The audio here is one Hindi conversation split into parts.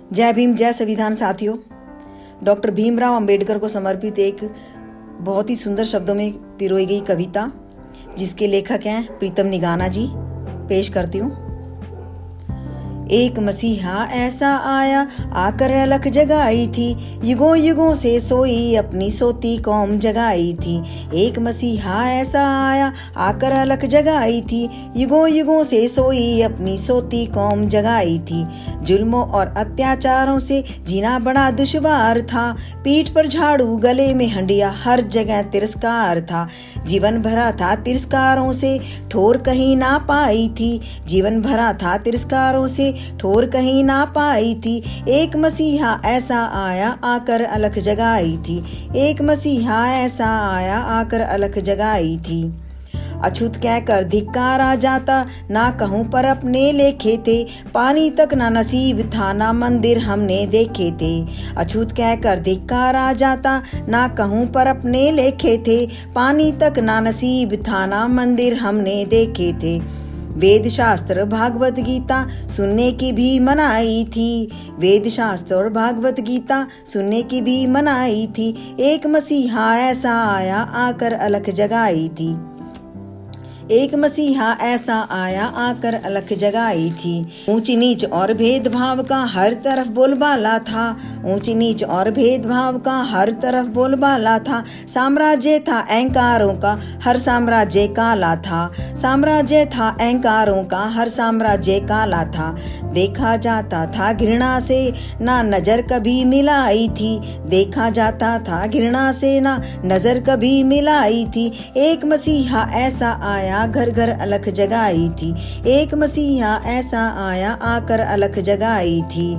जय भीम, जय संविधान साथियों। डॉक्टर भीमराव अंबेडकर को समर्पित एक बहुत ही सुंदर शब्दों में पिरोई गई कविता, जिसके लेखक हैं प्रीतम निगाना जी, पेश करती हूँ। एक मसीहा ऐसा आया, आकर अलख जगाई थी, युगों युगों से सोई अपनी सोती कौम जगाई थी। एक मसीहा ऐसा आया, आकर अलख जगाई थी, युगों युगों से सोई अपनी सोती कौम जगाई थी। जुल्मों और अत्याचारों से जीना बड़ा दुश्वार था, पीठ पर झाड़ू गले में हंडिया, हर जगह तिरस्कार था। जीवन भरा था तिरस्कारों से, ठोर कहीं ना पाई थी, जीवन भरा था तिरस्कारों से, ठोर कहीं ना पाई थी। एक मसीहा ऐसा आया, आकर अलख जगाई थी, एक मसीहा ऐसा आया, आकर अलख जगाई थी। अछूत कहकर धिक्कारा जाता, ना कहूँ पर अपने लेखे थे, पानी तक ना नसीब था, ना मंदिर हमने देखे थे। अछूत कहकर धिक्कारा जाता, ना कहूँ पर अपने लेखे थे, पानी तक ना नसीब था, ना मंदिर हमने देखे थे। वेद शास्त्र भागवत गीता सुनने की भी मनाई थी, वेद शास्त्र और भागवत गीता सुनने की भी मनाई थी। एक मसीहा ऐसा आया, आकर अलख जगाई थी, एक मसीहा ऐसा आया, आकर अलख जगाई थी। ऊंच नीच और भेदभाव का हर तरफ बोलबाला था, ऊंच नीच और भेदभाव का हर तरफ बोलबाला था। साम्राज्य था अहंकारों का, हर साम्राज्य काला था, साम्राज्य था अहंकारों का, हर साम्राज्य काला था। देखा जाता था घृणा से, ना नजर कभी मिलाई थी, देखा जाता था घृणा से, ना नजर कभी मिलाई थी। एक मसीहा ऐसा आया, घर घर अलख जगाई थी, एक मसीहा ऐसा आया, आकर अलख जगाई थी।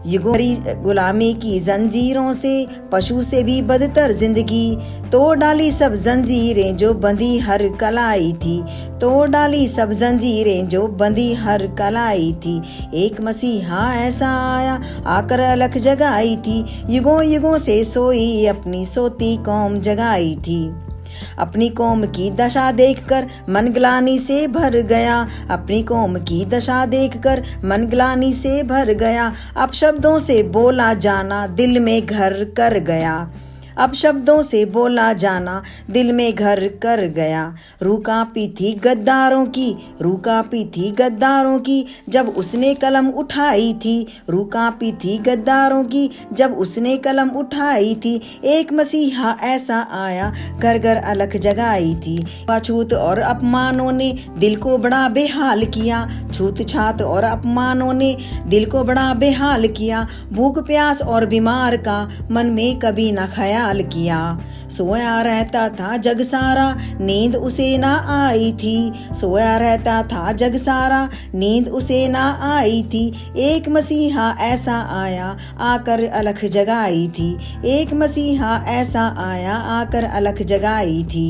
युगों गुलामी की जंजीरों से, पशु से भी बदतर जिंदगी, तोड़ डाली सब जंजीरें जो बंधी हर कलाई थी, तोड़ डाली सब जंजीरें जो बंधी हर कलाई थी। एक मसीहा ऐसा आया, आकर अलख जगाई थी, युगों युगों से सोई अपनी सोती कौम जगाई थी। अपनी कौम की दशा देखकर मन ग्लानि से भर गया, अपनी कौम की दशा देखकर मन ग्लानि से भर गया। अब शब्दों से बोला जाना दिल में घर कर गया, अब शब्दों से बोला जाना दिल में घर कर गया। रूह कांपी थी गद्दारों की, रूह कांपी थी गद्दारों की, जब उसने कलम उठाई थी, रूह कांपी थी गद्दारों की, जब उसने कलम उठाई थी। एक मसीहा ऐसा आया, घर घर अलख जगाई थी। छूत और अपमानों ने दिल को बड़ा बेहाल किया, छूत छात और अपमानों ने दिल को बड़ा बेहाल किया। भूख प्यास और बीमार का मन में कभी न ख्याल किया। सोया रहता था जग सारा, नींद उसे ना आई थी, सोया रहता था जग सारा, नींद उसे ना आई थी। एक मसीहा ऐसा आया, आकर अलख जगाई थी, एक मसीहा ऐसा आया, आकर अलख जगाई थी।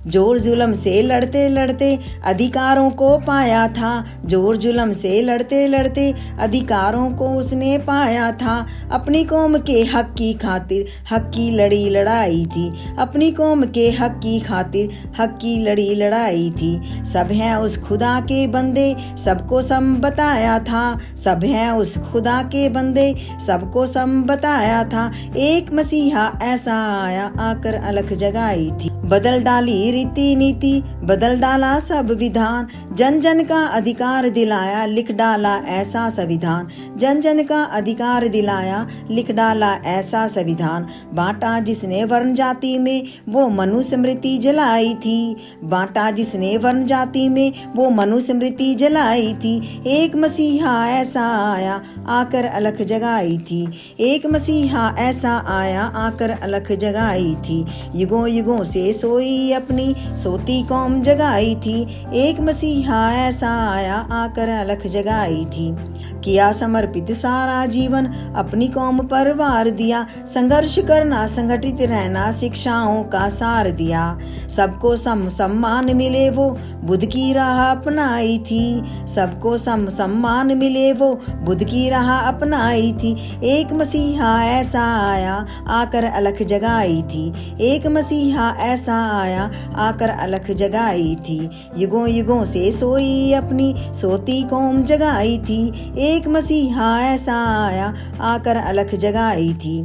जोर जुल्म से लड़ते लड़ते अधिकारों को पाया था, जोर जुल्म से लड़ते लड़ते अधिकारों को उसने पाया था। अपनी कौम के हक की खातिर हक की लड़ी लड़ाई थी, अपनी कौम के हक की खातिर हक की लड़ी लड़ाई थी। सब हैं उस खुदा के बंदे, सबको सम बताया था, सब हैं उस खुदा के बंदे, सबको सम बताया था। एक मसीहा ऐसा आया, आकर अलख जगाई थी। बदल डाली रीति नीति, बदल डाला सब विधान, जन जन का अधिकार दिलाया, लिख डाला ऐसा संविधान, जन जन का अधिकार दिलाया, लिख डाला ऐसा संविधान। बांटा जिसने वर्ण जाति में, वो मनुस्मृति जलाई थी, बांटा जिसने वर्ण जाति में, वो मनुस्मृति जलाई थी। एक मसीहा ऐसा आया, आकर अलख जगाई थी, एक मसीहा ऐसा आया, आकर अलख जगाई थी। युगों युगों से सोई अपनी सोती कौम जगाई थी, एक मसीहा ऐसा आया, आकर अलख जगाई थी। किया समर्पित सारा जीवन, अपनी कौम पर वार दिया, संघर्ष करना संगठित रहना शिक्षाओं का सार दिया। सबको सम सम्मान मिले वो बुद्ध की राह अपनाई थी, सबको सम सम्मान मिले वो बुद्ध की राह अपनाई थी। एक मसीहा ऐसा आया, आकर अलख जगाई थी, एक मसीहा ऐसा आया, आकर अलख जगाई जगाई थी। युगों युगों से सोई अपनी सोती कौम जगाई थी। एक मसीहा ऐसा आया आकर अलख जगाई थी।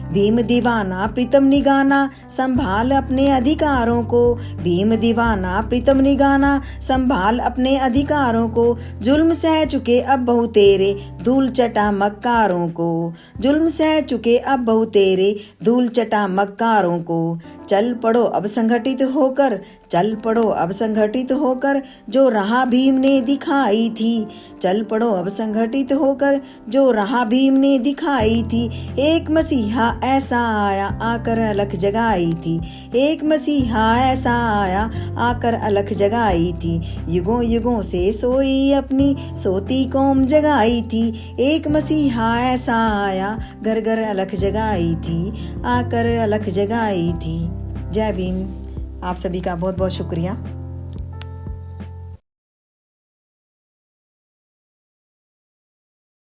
भीम दीवाना प्रीतम निगाना संभाल अपने अधिकारों को। भीम दीवाना प्रीतम निगाना संभाल अपने अधिकारों को। जुल्म सह चुके अब बहु तेरे धूल चटा मक्कारों को। जुल्म सह चुके अब बहु तेरे धूल चटा मक्कारों को। चल पड़ो अब संगठित होकर, चल पड़ो अब संगठित होकर, जो राह भीम ने दिखाई थी। चल पड़ो अब संगठित होकर, जो राह भीम ने दिखाई थी। एक मसीहा ऐसा आया आकर अलख जगाई थी। एक मसीहा ऐसा आया आकर अलख जगाई थी। युगों युगों से सोई अपनी सोती कौम जगाई थी। एक मसीहा ऐसा आया घर घर अलख जगाई थी, आकर अलख जगाई थी। जय भीम। आप सभी का बहुत बहुत शुक्रिया।